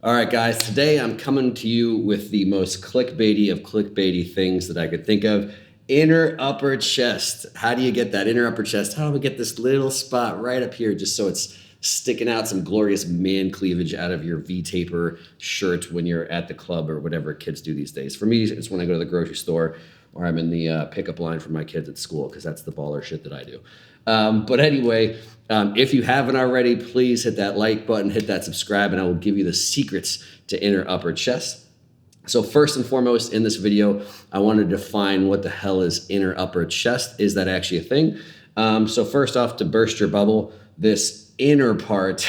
All right, guys, today I'm coming to you with the most clickbaity of clickbaity things that I could think of. Inner upper chest. How do you get that inner upper chest? How do we get this little spot right up here just so it's sticking out some glorious man cleavage out of your V-taper shirt when you're at the club or whatever kids do these days? For me, it's when I go to the grocery store or I'm in the pickup line for my kids at school because that's the baller shit that I do. But anyway, if you haven't already, please hit that like button, hit that subscribe, and I will give you the secrets to inner upper chest. So first and foremost in this video, I want to define what the hell is inner upper chest. Is that actually a thing? So first off, to burst your bubble, this inner part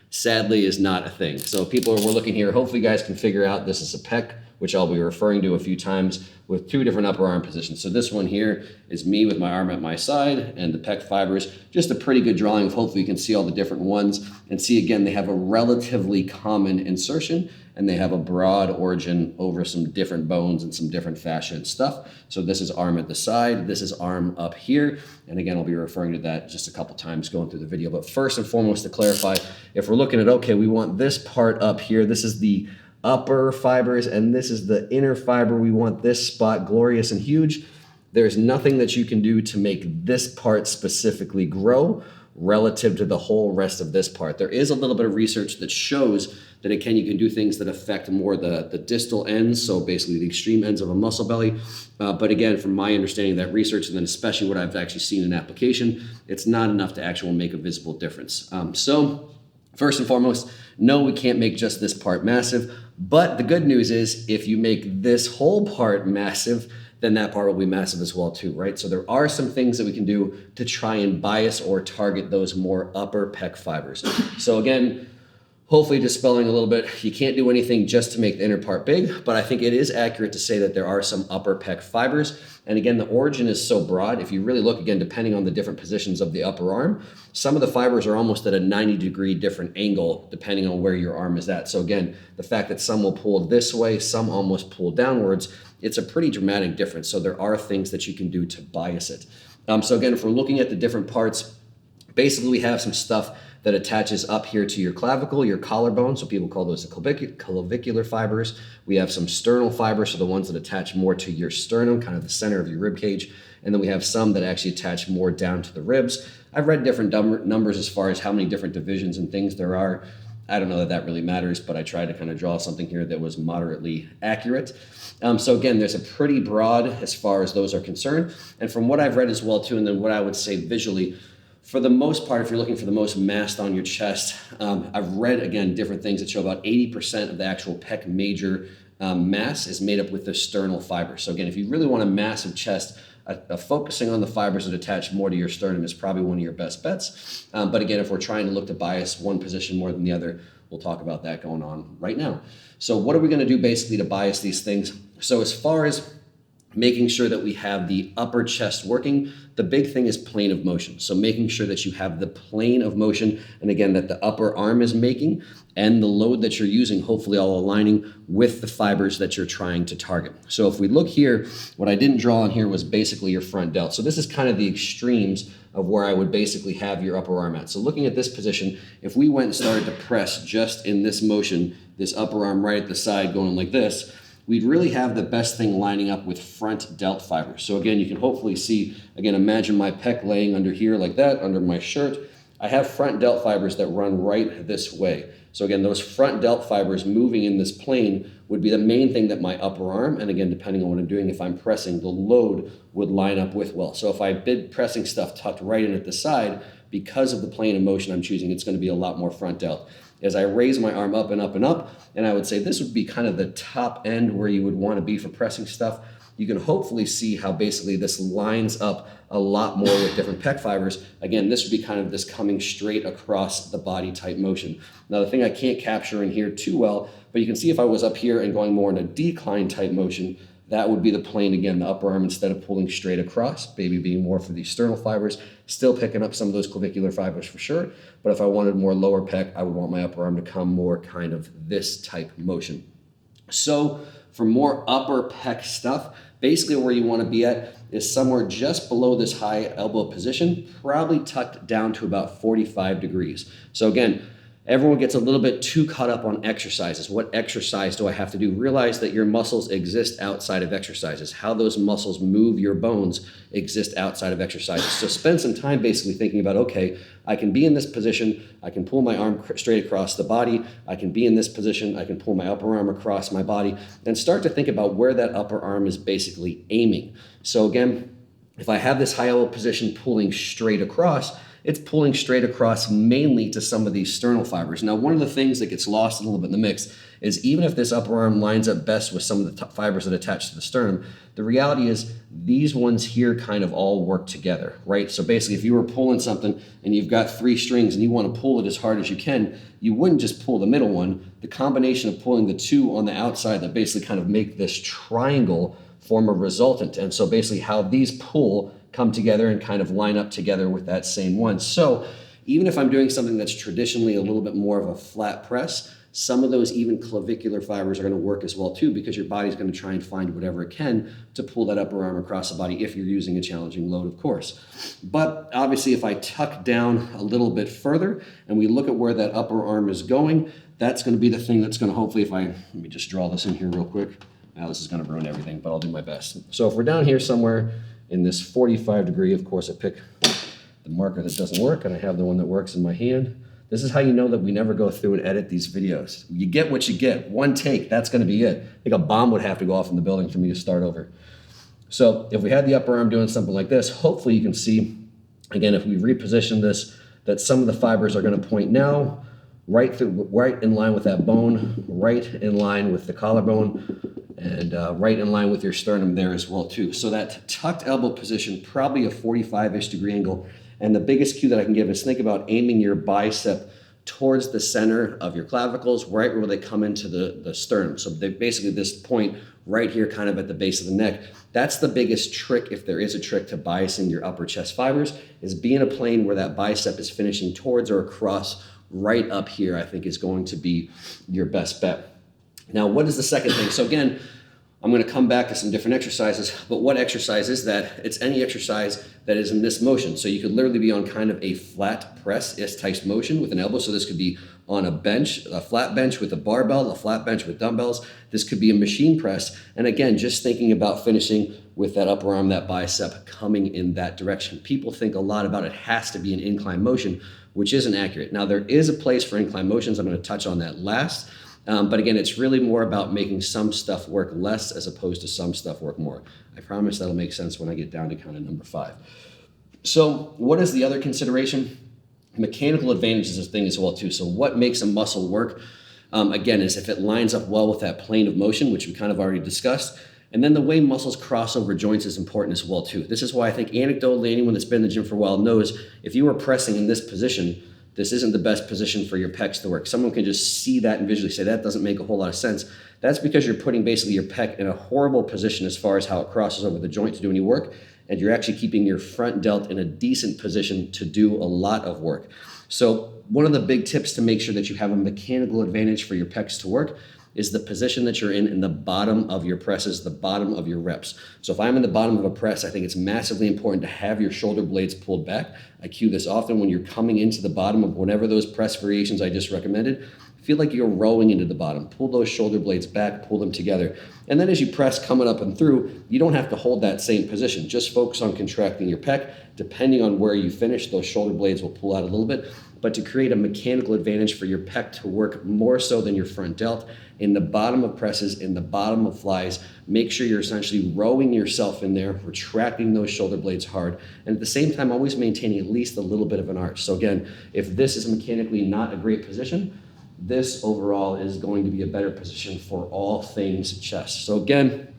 sadly is not a thing. So people were looking here, hopefully you guys can figure out this is a pec, which I'll be referring to a few times with two different upper arm positions. So this one here is me with my arm at my side and the pec fibers. Just a pretty good drawing of hopefully you can see all the different ones and see again, they have a relatively common insertion and they have a broad origin over some different bones and some different fascia and stuff. So this is arm at the side, this is arm up here. And again, I'll be referring to that just a couple times going through the video. But first and foremost to clarify, if we're looking at, okay, we want this part up here, this is the upper fibers and this is the inner fiber. We want this spot glorious and huge. There's nothing that you can do to make this part specifically grow relative to the whole rest of this part. There is a little bit of research that shows that you can do things that affect more the distal ends, so basically the extreme ends of a muscle belly. But again, from my understanding of that research, and then especially what I've actually seen in application, it's not enough to actually make a visible difference. So first and foremost, no, we can't make just this part massive. But the good news is if you make this whole part massive, then that part will be massive as well too, right? So there are some things that we can do to try and bias or target those more upper pec fibers. So again, hopefully dispelling a little bit, you can't do anything just to make the inner part big, but I think it is accurate to say that there are some upper pec fibers. And again, the origin is so broad. If you really look again, depending on the different positions of the upper arm, some of the fibers are almost at a 90-degree different angle, depending on where your arm is at. So again, the fact that some will pull this way, some almost pull downwards, it's a pretty dramatic difference. So there are things that you can do to bias it. So again, if we're looking at the different parts, basically we have some stuff that attaches up here to your clavicle, your collarbone. So people call those the clavicular fibers. We have some sternal fibers, so the ones that attach more to your sternum, kind of the center of your rib cage. And then we have some that actually attach more down to the ribs. I've read different numbers as far as how many different divisions and things there are. I don't know that that really matters, but I tried to kind of draw something here that was moderately accurate. So again, there's a pretty broad as far as those are concerned. And from what I've read as well too, and then what I would say visually, for the most part, if you're looking for the most mass on your chest, I've read, again, different things that show about 80% of the actual pec major mass is made up with the sternal fibers. So again, if you really want a massive chest, focusing on the fibers that attach more to your sternum is probably one of your best bets. But again, if we're trying to look to bias one position more than the other, we'll talk about that going on right now. So what are we going to do basically to bias these things? So as far as making sure that we have the upper chest working, the big thing is plane of motion. So making sure that you have the plane of motion, and again, that the upper arm is making, and the load that you're using, hopefully all aligning with the fibers that you're trying to target. So if we look here, what I didn't draw on here was basically your front delt. So this is kind of the extremes of where I would basically have your upper arm at. So looking at this position, if we went and started to press just in this motion, this upper arm right at the side going like this, we'd really have the best thing lining up with front delt fibers. So again, you can hopefully see, again, imagine my pec laying under here like that, under my shirt. I have front delt fibers that run right this way. So again, those front delt fibers moving in this plane would be the main thing that my upper arm, and again, depending on what I'm doing, if I'm pressing, the load would line up with well. So if I did pressing stuff tucked right in at the side, because of the plane of motion I'm choosing, it's going to be a lot more front delt. As I raise my arm up and up and up, and I would say this would be kind of the top end where you would want to be for pressing stuff, you can hopefully see how basically this lines up a lot more with different pec fibers. Again, this would be kind of this coming straight across the body type motion. Now, the thing I can't capture in here too well, but you can see if I was up here and going more in a decline type motion, that would be the plane, again, the upper arm, instead of pulling straight across, maybe being more for these sternal fibers, still picking up some of those clavicular fibers for sure. But if I wanted more lower pec, I would want my upper arm to come more kind of this type motion. So for more upper pec stuff, basically where you want to be at is somewhere just below this high elbow position, probably tucked down to about 45 degrees. So again, Everyone gets a little bit too caught up on exercises. What exercise do I have to do? Realize that your muscles exist outside of exercises. How those muscles move your bones exist outside of exercises. So spend some time basically thinking about, okay, I can be in this position. I can pull my arm straight across the body. I can be in this position. I can pull my upper arm across my body, and start to think about where that upper arm is basically aiming. So again, if I have this high elbow position pulling straight across, it's pulling straight across mainly to some of these sternal fibers. Now, one of the things that gets lost a little bit in the mix is even if this upper arm lines up best with some of the fibers that attach to the sternum, the reality is these ones here kind of all work together, right? So basically, if you were pulling something and you've got 3 strings and you want to pull it as hard as you can, you wouldn't just pull the middle one. The combination of pulling the 2 on the outside that basically kind of make this triangle form a resultant. And so basically how these pull come together and kind of line up together with that same one. So even if I'm doing something that's traditionally a little bit more of a flat press, some of those even clavicular fibers are going to work as well too, because your body's going to try and find whatever it can to pull that upper arm across the body if you're using a challenging load, of course. But obviously if I tuck down a little bit further and we look at where that upper arm is going, that's going to be the thing that's going to hopefully, let me just draw this in here real quick. Now this is going to ruin everything, but I'll do my best. So if we're down here somewhere in this 45 degree, of course I pick the marker that doesn't work and I have the one that works in my hand. This is how you know that we never go through and edit these videos. You get what you get, one take, that's gonna be it. I think a bomb would have to go off in the building for me to start over. So if we had the upper arm doing something like this, hopefully you can see, again, if we reposition this, that some of the fibers are gonna point now right in line with that bone, right in line with the collarbone, and right in line with your sternum there as well too. So that tucked elbow position, probably a 45-ish degree angle. And the biggest cue that I can give is think about aiming your bicep towards the center of your clavicles, right where they come into the sternum. So they basically this point right here kind of at the base of the neck. That's the biggest trick, if there is a trick to biasing your upper chest fibers, is be in a plane where that bicep is finishing towards or across right up here, I think is going to be your best bet. Now, what is the second thing? So again, I'm going to come back to some different exercises, but what exercise is that? It's any exercise that is in this motion. So you could literally be on kind of a flat press-ish type motion with an elbow. So this could be on a bench, a flat bench with a barbell, a flat bench with dumbbells. This could be a machine press. And again, just thinking about finishing with that upper arm, that bicep coming in that direction. People think a lot about it has to be an incline motion, which isn't accurate. Now, there is a place for incline motions. I'm going to touch on that last. But again, it's really more about making some stuff work less as opposed to some stuff work more. I promise that'll make sense when I get down to kind of number 5. So what is the other consideration? Mechanical advantage is a thing as well too. So what makes a muscle work, again, is if it lines up well with that plane of motion, which we kind of already discussed. And then the way muscles cross over joints is important as well too. This is why I think anecdotally, anyone that's been in the gym for a while knows if you were pressing in this position, this isn't the best position for your pecs to work. Someone can just see that and visually say that doesn't make a whole lot of sense. That's because you're putting basically your pec in a horrible position as far as how it crosses over the joint to do any work, and you're actually keeping your front delt in a decent position to do a lot of work. So one of the big tips to make sure that you have a mechanical advantage for your pecs to work is the position that you're in the bottom of your presses, the bottom of your reps. So if I'm in the bottom of a press, I think it's massively important to have your shoulder blades pulled back. I cue this often when you're coming into the bottom of whatever those press variations I just recommended. Feel like you're rowing into the bottom. Pull those shoulder blades back, pull them together. And then as you press coming up and through, you don't have to hold that same position. Just focus on contracting your pec. Depending on where you finish, those shoulder blades will pull out a little bit. But to create a mechanical advantage for your pec to work more so than your front delt, in the bottom of presses, in the bottom of flies, make sure you're essentially rowing yourself in there, retracting those shoulder blades hard, and at the same time, always maintaining at least a little bit of an arch. So again, if this is mechanically not a great position, this overall is going to be a better position for all things chest. So again,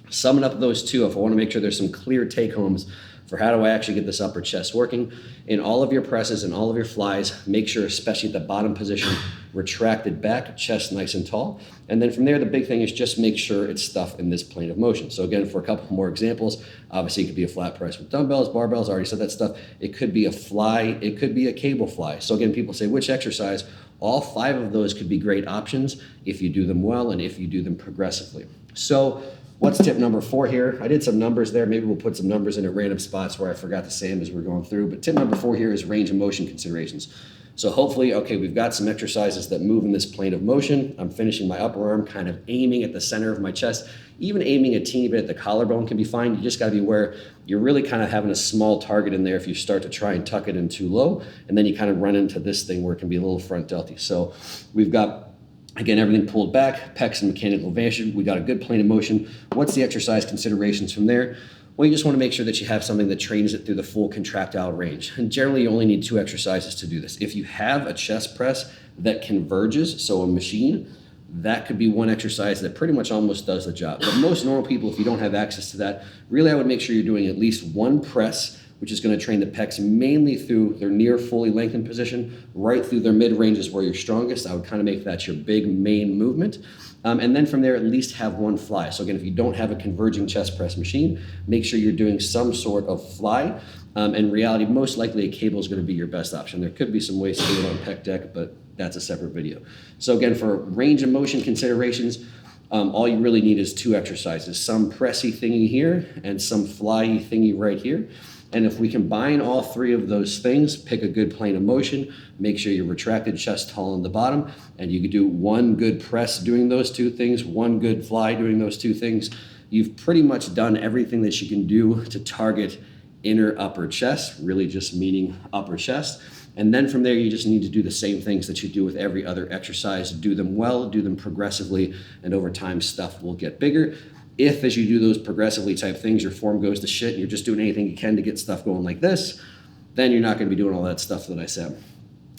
summing up those two, if I want to make sure there's some clear take-homes for how do I actually get this upper chest working, in all of your presses and all of your flies, make sure, especially at the bottom position, retracted back, chest nice and tall. And then from there, the big thing is just make sure it's stuff in this plane of motion. So again, for a couple more examples, obviously it could be a flat press with dumbbells, barbells, I already said that stuff. It could be a fly, it could be a cable fly. So again, people say, which exercise? All 5 of those could be great options if you do them well and if you do them progressively. So what's tip number 4 here? I did some numbers there. Maybe we'll put some numbers in at random spots where I forgot to say them as we're going through. But tip number 4 here is range of motion considerations. So hopefully, okay, we've got some exercises that move in this plane of motion. I'm finishing my upper arm, kind of aiming at the center of my chest. Even aiming a teeny bit at the collarbone can be fine. You just got to be aware you're really kind of having a small target in there if you start to try and tuck it in too low, and then you kind of run into this thing where it can be a little front delty. So we've got, again, everything pulled back, pecs and mechanical advantage. We got a good plane of motion. What's the exercise considerations from there? Well, you just want to make sure that you have something that trains it through the full contractile range. And generally, you only need 2 exercises to do this. If you have a chest press that converges, so a machine, that could be one exercise that pretty much almost does the job. But most normal people, if you don't have access to that, really I would make sure you're doing at least 1 press, which is going to train the pecs mainly through their near fully lengthened position, right through their mid ranges where you're strongest. I would kind of make that your big main movement. And then from there, at least have 1 fly. So again, if you don't have a converging chest press machine, make sure you're doing some sort of fly. In reality, most likely a cable is going to be your best option. There could be some ways to do it on pec deck, but that's a separate video. So again, for range of motion considerations, all you really need is 2 exercises, some pressy thingy here and some flyy thingy right here. And if we combine all 3 of those things, pick a good plane of motion, make sure you're retracted chest tall in the bottom, and you can do 1 good press doing those 2 things, 1 good fly doing those 2 things, you've pretty much done everything that you can do to target inner upper chest, really just meaning upper chest. And then from there, you just need to do the same things that you do with every other exercise. Do them well, do them progressively, and over time, stuff will get bigger. If, as you do those progressively type things, your form goes to shit and you're just doing anything you can to get stuff going like this, then you're not going to be doing all that stuff that I said.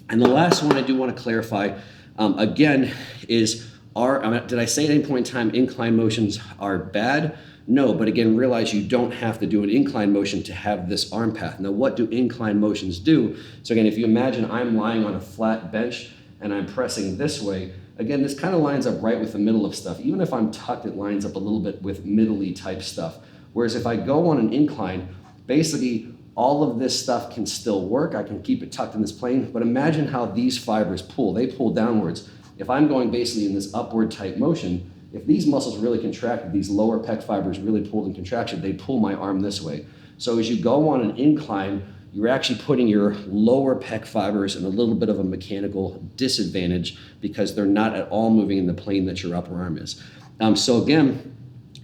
And the last one I do want to clarify, again, is did I say at any point in time incline motions are bad? No, but again, realize you don't have to do an incline motion to have this arm path. Now, what do incline motions do? So again, if you imagine I'm lying on a flat bench and I'm pressing this way, again, this kind of lines up right with the middle of stuff. Even if I'm tucked, it lines up a little bit with middle-y type stuff. Whereas if I go on an incline, basically all of this stuff can still work. I can keep it tucked in this plane, but imagine how these fibers pull. They pull downwards. If I'm going basically in this upward type motion, if these muscles really contracted, these lower pec fibers really pulled and contracted, they pull my arm this way. So as you go on an incline, you're actually putting your lower pec fibers in a little bit of a mechanical disadvantage because they're not at all moving in the plane that your upper arm is. So again,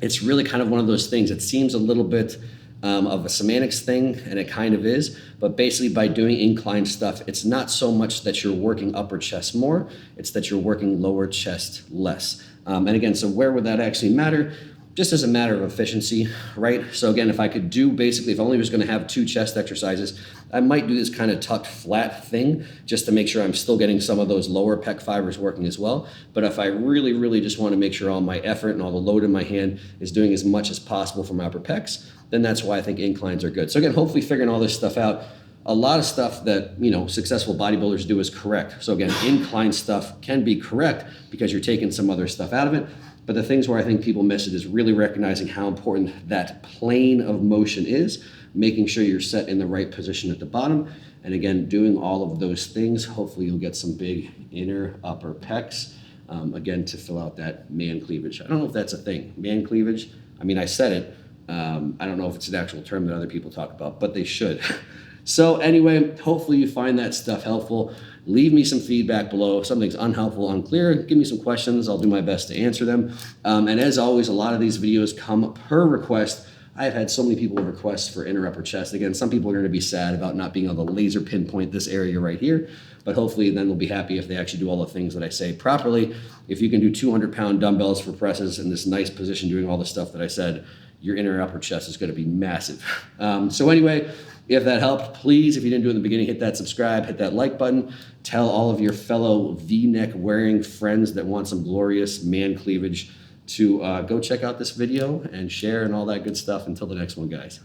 it's really kind of one of those things. It seems a little bit of a semantics thing, and it kind of is, but basically by doing incline stuff, it's not so much that you're working upper chest more, it's that you're working lower chest less. And again, so where would that actually matter? Just as a matter of efficiency, right? So again, if I could do basically, if I only was going to have 2 chest exercises, I might do this kind of tucked flat thing just to make sure I'm still getting some of those lower pec fibers working as well. But if I really, really just want to make sure all my effort and all the load in my hand is doing as much as possible for my upper pecs, then that's why I think inclines are good. So again, hopefully figuring all this stuff out, a lot of stuff that, successful bodybuilders do is correct. So again, incline stuff can be correct because you're taking some other stuff out of it. But the things where I think people miss it is really recognizing how important that plane of motion is, making sure you're set in the right position at the bottom. And again, doing all of those things, hopefully you'll get some big inner upper pecs, again, to fill out that man cleavage. I don't know if that's a thing, man cleavage. I mean, I said it. I don't know if it's an actual term that other people talk about, but they should. So anyway, hopefully you find that stuff helpful. Leave me some feedback below. If something's unhelpful, unclear, give me some questions. I'll do my best to answer them. And as always, a lot of these videos come per request. I've had so many people request for inner upper chest. Again, some people are going to be sad about not being able to laser pinpoint this area right here, but hopefully then they'll be happy if they actually do all the things that I say properly. If you can do 200-pound dumbbells for presses in this nice position doing all the stuff that I said, your inner upper chest is going to be massive. So anyway, if that helped, please, if you didn't do it in the beginning, hit that subscribe, hit that like button. Tell all of your fellow V-neck wearing friends that want some glorious man cleavage to go check out this video and share and all that good stuff. Until the next one, guys.